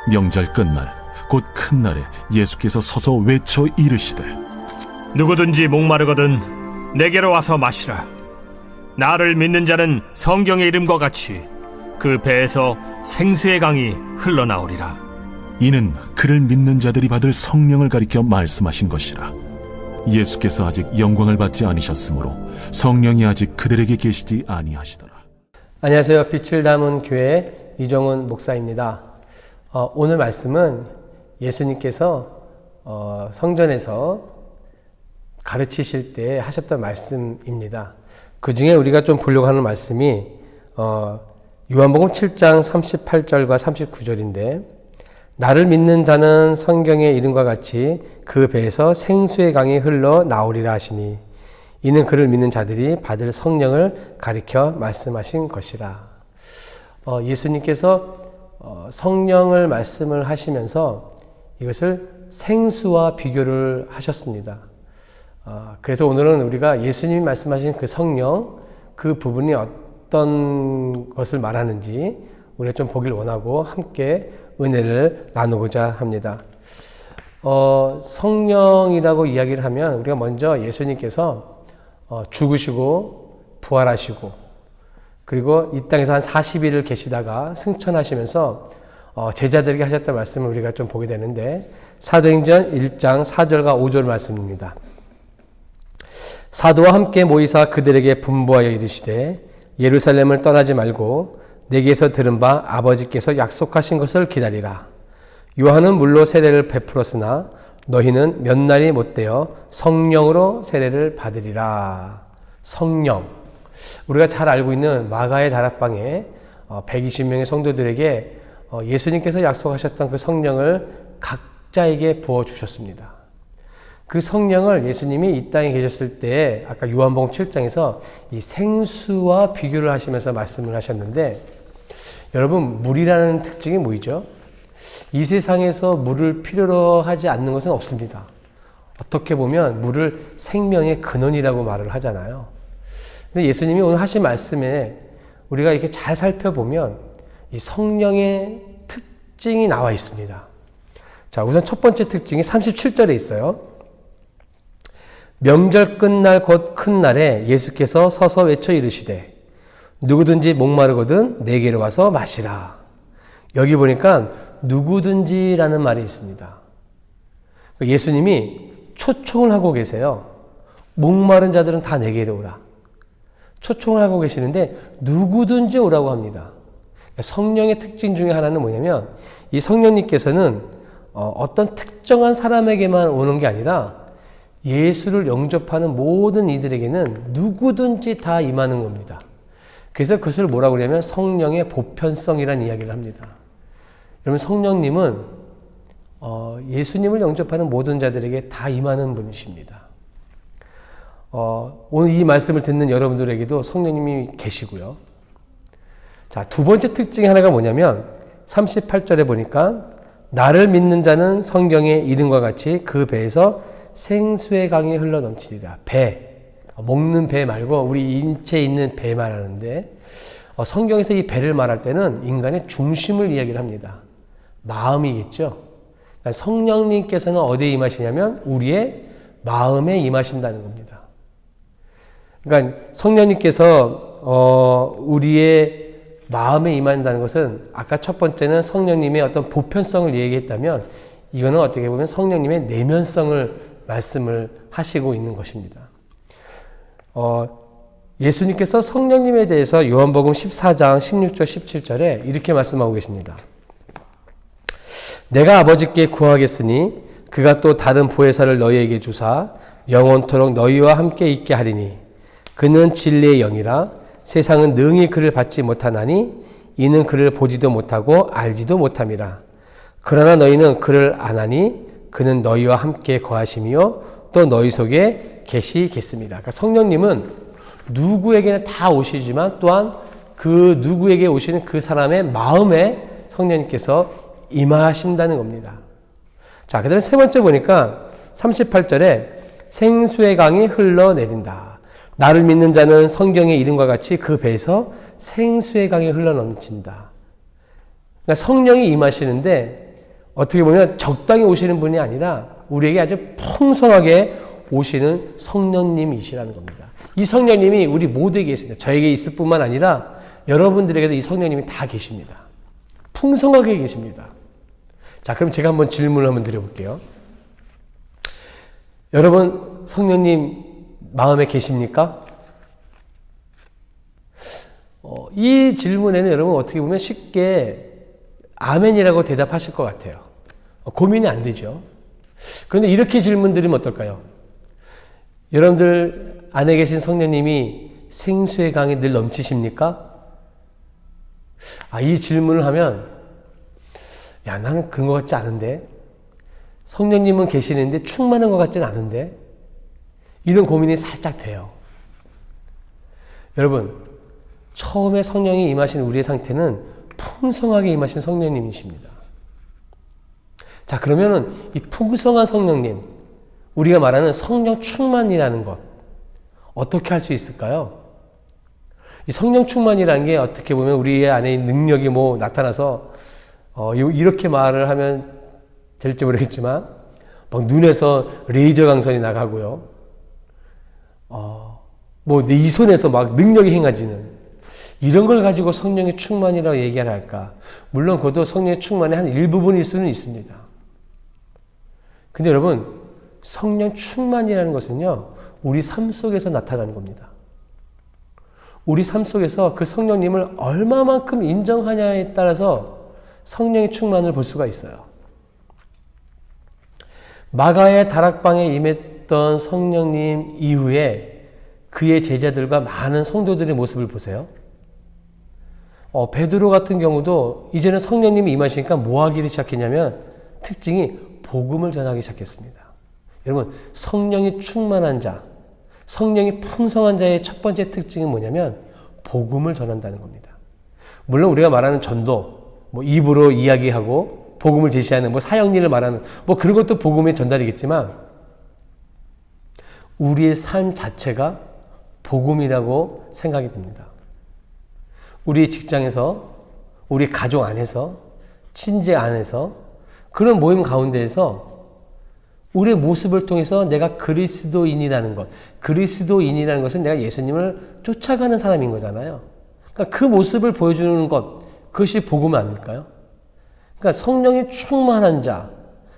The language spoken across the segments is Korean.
명절 끝날 곧 큰 날에 예수께서 서서 외쳐 이르시되 누구든지 목마르거든 내게로 와서 마시라. 나를 믿는 자는 성경의 이름과 같이 그 배에서 생수의 강이 흘러나오리라. 이는 그를 믿는 자들이 받을 성령을 가리켜 말씀하신 것이라. 예수께서 아직 영광을 받지 않으셨으므로 성령이 아직 그들에게 계시지 아니하시더라. 안녕하세요. 빛을 담은 교회 이종훈 목사입니다. 오늘 말씀은 예수님께서 성전에서 가르치실 때 하셨던 말씀입니다. 그 중에 우리가 좀 보려고 하는 말씀이 요한복음 7장 38절과 39절인데 나를 믿는 자는 성경의 이름과 같이 그 배에서 생수의 강이 흘러 나오리라 하시니 이는 그를 믿는 자들이 받을 성령을 가리켜 말씀하신 것이라. 예수님께서 성령을 말씀을 하시면서 이것을 생수와 비교를 하셨습니다. 그래서 오늘은 우리가 예수님이 말씀하신 그 성령, 그 부분이 어떤 것을 말하는지 우리가 좀 보길 원하고 함께 은혜를 나누고자 합니다. 성령이라고 이야기를 하면 우리가 먼저 예수님께서 죽으시고 부활하시고 그리고 이 땅에서 한 40일을 계시다가 승천하시면서 제자들에게 하셨던 말씀을 우리가 좀 보게 되는데 사도행전 1장 4절과 5절 말씀입니다. 사도와 함께 모이사 그들에게 분부하여 이르시되 예루살렘을 떠나지 말고 내게서 들은 바 아버지께서 약속하신 것을 기다리라. 요한은 물로 세례를 베풀었으나 너희는 몇 날이 못되어 성령으로 세례를 받으리라. 성령. 우리가 잘 알고 있는 마가의 다락방에 120명의 성도들에게 예수님께서 약속하셨던 그 성령을 각자에게 부어주셨습니다. 그 성령을 예수님이 이 땅에 계셨을 때 아까 요한복음 7장에서 이 생수와 비교를 하시면서 말씀을 하셨는데 여러분 물이라는 특징이 뭐죠? 이 세상에서 물을 필요로 하지 않는 것은 없습니다. 어떻게 보면 물을 생명의 근원이라고 말을 하잖아요. 근데 예수님이 오늘 하신 말씀에 우리가 이렇게 잘 살펴보면 이 성령의 특징이 나와 있습니다. 자, 우선 첫 번째 특징이 37절에 있어요. 명절 끝날 곧 큰 날에 예수께서 서서 외쳐 이르시되 누구든지 목마르거든 내게로 와서 마시라. 여기 보니까 누구든지라는 말이 있습니다. 예수님이 초청을 하고 계세요. 목마른 자들은 다 내게로 오라. 초청을 하고 계시는데 누구든지 오라고 합니다. 성령의 특징 중에 하나는 뭐냐면 이 성령님께서는 어떤 특정한 사람에게만 오는 게 아니라 예수를 영접하는 모든 이들에게는 누구든지 다 임하는 겁니다. 그래서 그것을 뭐라고 그러냐면 성령의 보편성이라는 이야기를 합니다. 여러분 성령님은 예수님을 영접하는 모든 자들에게 다 임하는 분이십니다. 오늘 이 말씀을 듣는 여러분들에게도 성령님이 계시고요. 자, 두 번째 특징이 하나가 뭐냐면 38절에 보니까 나를 믿는 자는 성경의 이름과 같이 그 배에서 생수의 강이 흘러 넘치리라. 배, 먹는 배 말고 우리 인체에 있는 배 말하는데 성경에서 이 배를 말할 때는 인간의 중심을 이야기를 합니다. 마음이겠죠. 그러니까 성령님께서는 어디에 임하시냐면 우리의 마음에 임하신다는 겁니다. 그러니까 성령님께서 우리의 마음에 임한다는 것은 아까 첫 번째는 성령님의 어떤 보편성을 얘기했다면 이거는 어떻게 보면 성령님의 내면성을 말씀을 하시고 있는 것입니다. 예수님께서 성령님에 대해서 요한복음 14장 16절 17절에 이렇게 말씀하고 계십니다. 내가 아버지께 구하겠으니 그가 또 다른 보혜사를 너희에게 주사 영원토록 너희와 함께 있게 하리니 그는 진리의 영이라 세상은 능히 그를 받지 못하나니 이는 그를 보지도 못하고 알지도 못함이라. 그러나 너희는 그를 아나니 그는 너희와 함께 거하시며 또 너희 속에 계시겠습니다. 그러니까 성령님은 누구에게나 다 오시지만 또한 그 누구에게 오시는 그 사람의 마음에 성령님께서 임하신다는 겁니다. 자, 그 다음에 세 번째 보니까 38절에 생수의 강이 흘러내린다. 나를 믿는 자는 성경의 이름과 같이 그 배에서 생수의 강이 흘러넘친다. 그러니까 성령이 임하시는데 어떻게 보면 적당히 오시는 분이 아니라 우리에게 아주 풍성하게 오시는 성령님이시라는 겁니다. 이 성령님이 우리 모두에게 있습니다. 저에게 있을 뿐만 아니라 여러분들에게도 이 성령님이 다 계십니다. 풍성하게 계십니다. 자, 그럼 제가 한번 질문을 한번 드려볼게요. 여러분, 성령님 마음에 계십니까? 이 질문에는 여러분 어떻게 보면 쉽게 아멘이라고 대답하실 것 같아요. 고민이 안 되죠. 그런데 이렇게 질문 드리면 어떨까요? 여러분들 안에 계신 성령님이 생수의 강이 늘 넘치십니까? 이 질문을 하면 나는 그런 것 같지 않은데, 성령님은 계시는데 충만한 것 같지는 않은데, 이런 고민이 살짝 돼요. 여러분, 처음에 성령이 임하신 우리의 상태는 풍성하게 임하신 성령님이십니다. 자, 그러면은 이 풍성한 성령님, 우리가 말하는 성령 충만이라는 것, 어떻게 할 수 있을까요? 이 성령 충만이라는 게 어떻게 보면 우리의 안에 있는 능력이 나타나서 이렇게 말을 하면 될지 모르겠지만 막 눈에서 레이저 광선이 나가고요. 내 이 손에서 막 능력이 행해지는 이런 걸 가지고 성령의 충만이라고 얘기를 할까? 물론 그것도 성령의 충만의 한 일부분일 수는 있습니다. 근데 여러분, 성령 충만이라는 것은요, 우리 삶 속에서 나타나는 겁니다. 우리 삶 속에서 그 성령님을 얼마만큼 인정하냐에 따라서 성령의 충만을 볼 수가 있어요. 마가의 다락방에 임했던 성령님 이후에 그의 제자들과 많은 성도들의 모습을 보세요. 베드로 같은 경우도 이제는 성령님이 임하시니까 뭐 하기를 시작했냐면 특징이 복음을 전하기 시작했습니다. 여러분, 성령이 충만한 자, 성령이 풍성한 자의 첫 번째 특징은 뭐냐면 복음을 전한다는 겁니다. 물론 우리가 말하는 전도, 입으로 이야기하고 복음을 제시하는 사역일을 말하는 그런 것도 복음의 전달이겠지만 우리의 삶 자체가 복음이라고 생각이 듭니다. 우리 직장에서, 우리 가족 안에서, 친지 안에서 그런 모임 가운데에서 우리의 모습을 통해서 내가 그리스도인이라는 것, 그리스도인이라는 것은 내가 예수님을 쫓아가는 사람인 거잖아요. 그러니까 그 모습을 보여주는 것, 그것이 복음 아닐까요? 그러니까 성령이 충만한 자,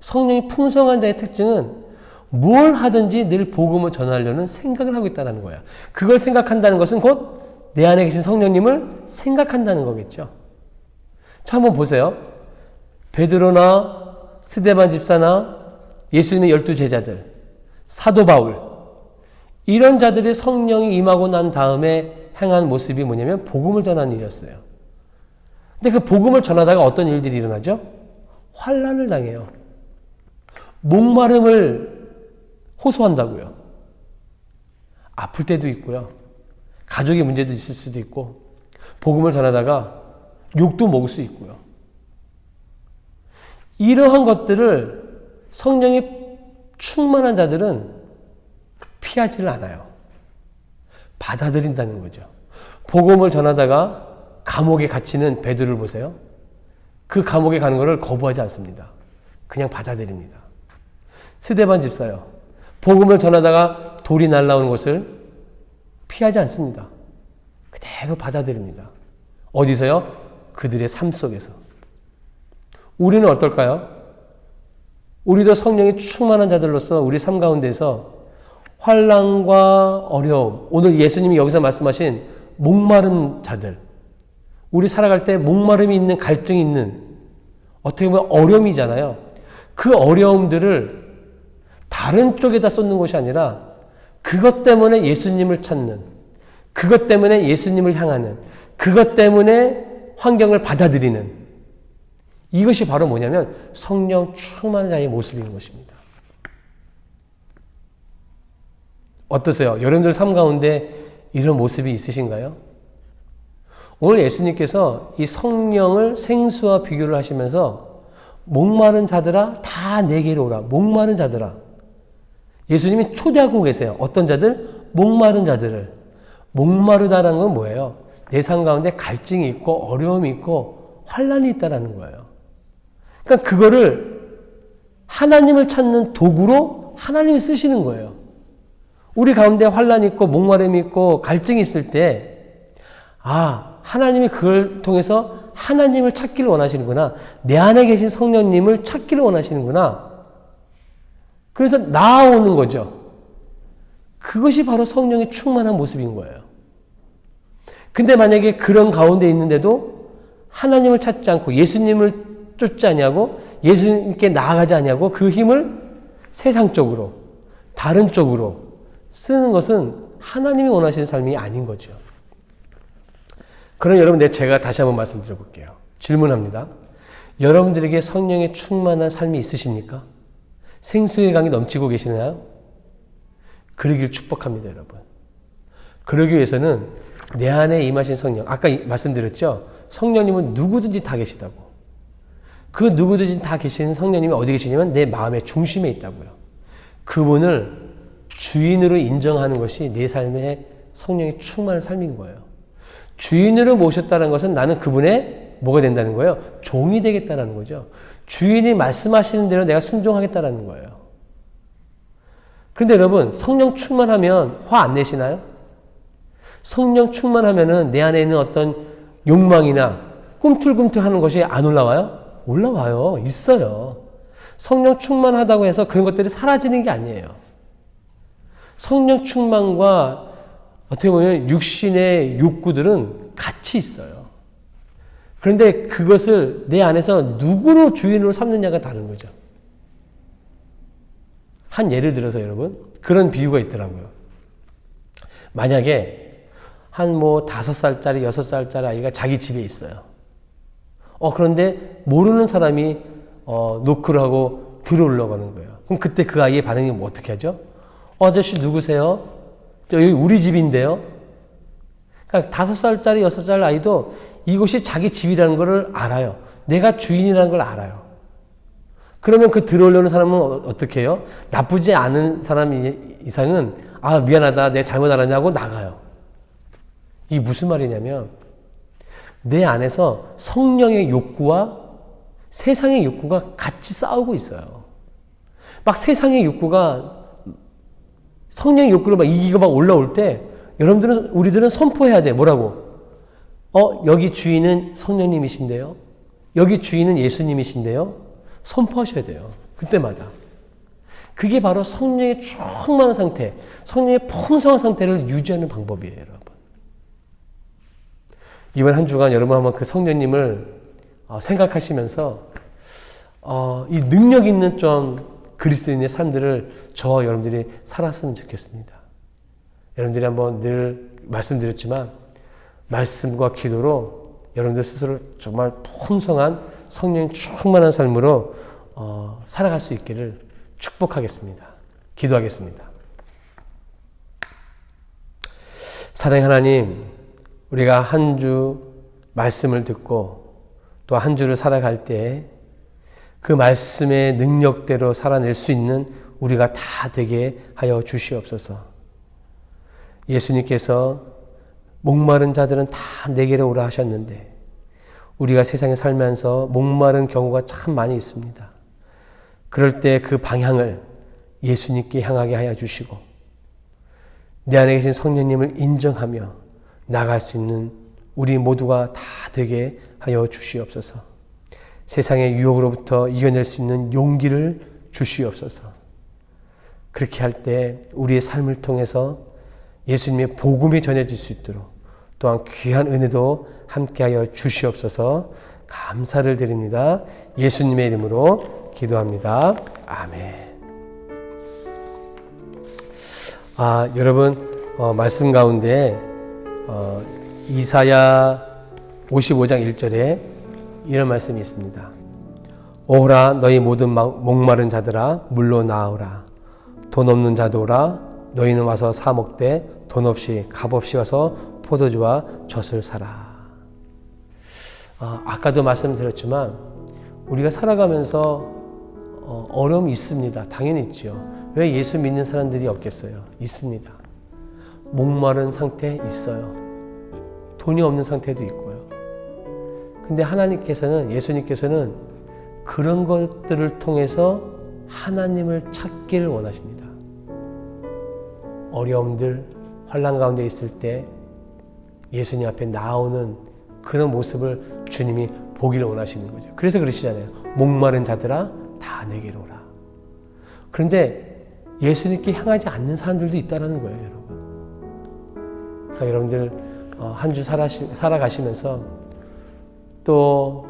성령이 풍성한 자의 특징은 뭘 하든지 늘 복음을 전하려는 생각을 하고 있다는 거야. 그걸 생각한다는 것은 곧 내 안에 계신 성령님을 생각한다는 거겠죠. 자, 한번 보세요. 베드로나 스데반 집사나 예수님의 12 제자들, 사도 바울, 이런 자들의 성령이 임하고 난 다음에 행한 모습이 뭐냐면 복음을 전하는 일이었어요. 근데 그 복음을 전하다가 어떤 일들이 일어나죠? 환난을 당해요. 목마름을 호소한다고요. 아플 때도 있고요. 가족의 문제도 있을 수도 있고, 복음을 전하다가 욕도 먹을 수 있고요. 이러한 것들을 성령이 충만한 자들은 피하지를 않아요. 받아들인다는 거죠. 복음을 전하다가 감옥에 갇히는 베드로를 보세요. 그 감옥에 가는 것을 거부하지 않습니다. 그냥 받아들입니다. 스데반 집사요. 복음을 전하다가 돌이 날아오는 것을 피하지 않습니다. 그대로 받아들입니다. 어디서요? 그들의 삶 속에서. 우리는 어떨까요? 우리도 성령이 충만한 자들로서 우리 삶 가운데서 환난과 어려움, 오늘 예수님이 여기서 말씀하신 목마른 자들, 우리 살아갈 때 목마름이 있는, 갈증이 있는, 어떻게 보면 어려움이잖아요. 그 어려움들을 다른 쪽에다 쏟는 것이 아니라 그것 때문에 예수님을 찾는, 그것 때문에 예수님을 향하는, 그것 때문에 환경을 받아들이는, 이것이 바로 뭐냐면 성령 충만한 자의 모습인 것입니다. 어떠세요? 여러분들 삶 가운데 이런 모습이 있으신가요? 오늘 예수님께서 이 성령을 생수와 비교를 하시면서 목마른 자들아 다 내게로 오라. 목마른 자들아. 예수님이 초대하고 계세요. 어떤 자들? 목마른 자들을. 목마르다라는 건 뭐예요? 내 삶 가운데 갈증이 있고 어려움이 있고 환난이 있다라는 거예요. 그러니까 그거를 하나님을 찾는 도구로 하나님이 쓰시는 거예요. 우리 가운데 환란이 있고 목마름이 있고 갈증이 있을 때 하나님이 그걸 통해서 하나님을 찾기를 원하시는구나. 내 안에 계신 성령님을 찾기를 원하시는구나. 그래서 나아오는 거죠. 그것이 바로 성령의 충만한 모습인 거예요. 근데 만약에 그런 가운데 있는데도 하나님을 찾지 않고 예수님을 쫓지 않냐고, 예수님께 나아가지 않냐고 그 힘을 세상 쪽으로, 다른 쪽으로 쓰는 것은 하나님이 원하시는 삶이 아닌 거죠. 그럼 여러분, 제가 다시 한번 말씀드려 볼게요. 질문합니다. 여러분들에게 성령의 충만한 삶이 있으십니까? 생수의 강이 넘치고 계시나요? 그러길 축복합니다, 여러분. 그러기 위해서는 내 안에 임하신 성령, 아까 말씀드렸죠? 성령님은 누구든지 다 계시다고. 그 누구든지 다 계시는 성령님이 어디 계시냐면 내 마음의 중심에 있다고요. 그분을 주인으로 인정하는 것이 내 삶의 성령의 충만한 삶인 거예요. 주인으로 모셨다는 것은 나는 그분의 뭐가 된다는 거예요? 종이 되겠다는 거죠. 주인이 말씀하시는 대로 내가 순종하겠다는 거예요. 그런데 여러분, 성령 충만하면 화 안 내시나요? 성령 충만하면은 내 안에 있는 어떤 욕망이나 꿈틀꿈틀하는 것이 안 올라와요? 올라와요. 있어요. 성령 충만하다고 해서 그런 것들이 사라지는 게 아니에요. 성령 충만과 어떻게 보면 육신의 욕구들은 같이 있어요. 그런데 그것을 내 안에서 누구로 주인으로 삼느냐가 다른 거죠. 한 예를 들어서 여러분, 그런 비유가 있더라고요. 만약에 한 5살짜리, 6살짜리 아이가 자기 집에 있어요. 그런데 모르는 사람이 노크를 하고 들어오려고 하는 거예요. 그럼 그때 그 아이의 반응이 어떻게 하죠? 아저씨 누구세요? 여기 우리 집인데요. 그러니까 5살짜리, 6살 아이도 이곳이 자기 집이라는 걸 알아요. 내가 주인이라는 걸 알아요. 그러면 그 들어오려는 사람은 어떻게 해요? 나쁘지 않은 사람 이상은 미안하다, 내가 잘못 알았냐고 나가요. 이게 무슨 말이냐면 내 안에서 성령의 욕구와 세상의 욕구가 같이 싸우고 있어요. 막 세상의 욕구가 성령의 욕구를 막 이기고 막 올라올 때 우리들은 선포해야 돼. 뭐라고? 여기 주인은 성령님이신데요. 여기 주인은 예수님이신데요. 선포하셔야 돼요. 그때마다. 그게 바로 성령의 충만한 상태, 성령의 풍성한 상태를 유지하는 방법이에요, 여러분. 이번 한 주간 여러분 한번 그 성령님을 생각하시면서 이 능력 있는 좀 그리스도인의 삶들을 여러분들이 살았으면 좋겠습니다. 여러분들이 한번 늘 말씀드렸지만 말씀과 기도로 여러분들 스스로 정말 풍성한 성령 충만한 삶으로 살아갈 수 있기를 축복하겠습니다. 기도하겠습니다. 사랑의 하나님, 우리가 한 주 말씀을 듣고 또 한 주를 살아갈 때 그 말씀의 능력대로 살아낼 수 있는 우리가 다 되게 하여 주시옵소서. 예수님께서 목마른 자들은 다 내게로 오라 하셨는데 우리가 세상에 살면서 목마른 경우가 참 많이 있습니다. 그럴 때 그 방향을 예수님께 향하게 하여 주시고 내 안에 계신 성령님을 인정하며 나갈 수 있는 우리 모두가 다 되게 하여 주시옵소서. 세상의 유혹으로부터 이겨낼 수 있는 용기를 주시옵소서. 그렇게 할 때 우리의 삶을 통해서 예수님의 복음이 전해질 수 있도록 또한 귀한 은혜도 함께하여 주시옵소서. 감사를 드립니다. 예수님의 이름으로 기도합니다. 아멘. 여러분 말씀 가운데 이사야 55장 1절에 이런 말씀이 있습니다. 오라 너희 모든 목마른 자들아 물로 나오라. 돈 없는 자도 오라. 너희는 와서 사 먹되 돈 없이 값 없이 와서 포도주와 젖을 사라. 아까도 말씀드렸지만 우리가 살아가면서 어려움이 있습니다. 당연히 있죠. 왜 예수 믿는 사람들이 없겠어요? 있습니다. 목마른 상태 있어요. 돈이 없는 상태도 있고요. 근데 예수님께서는 그런 것들을 통해서 하나님을 찾기를 원하십니다. 어려움들, 환난 가운데 있을 때 예수님 앞에 나오는 그런 모습을 주님이 보기를 원하시는 거죠. 그래서 그러시잖아요. 목마른 자들아 다 내게로 오라. 그런데 예수님께 향하지 않는 사람들도 있다는 거예요, 여러분. 그래서 여러분들 한 주 살아가시면서 또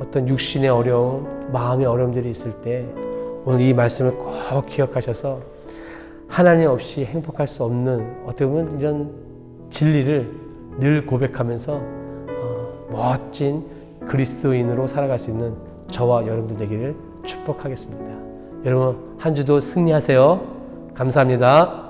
어떤 육신의 어려움, 마음의 어려움들이 있을 때 오늘 이 말씀을 꼭 기억하셔서 하나님 없이 행복할 수 없는 어떻게 보면 이런 진리를 늘 고백하면서 멋진 그리스도인으로 살아갈 수 있는 저와 여러분들 되기를 축복하겠습니다. 여러분 한 주도 승리하세요. 감사합니다.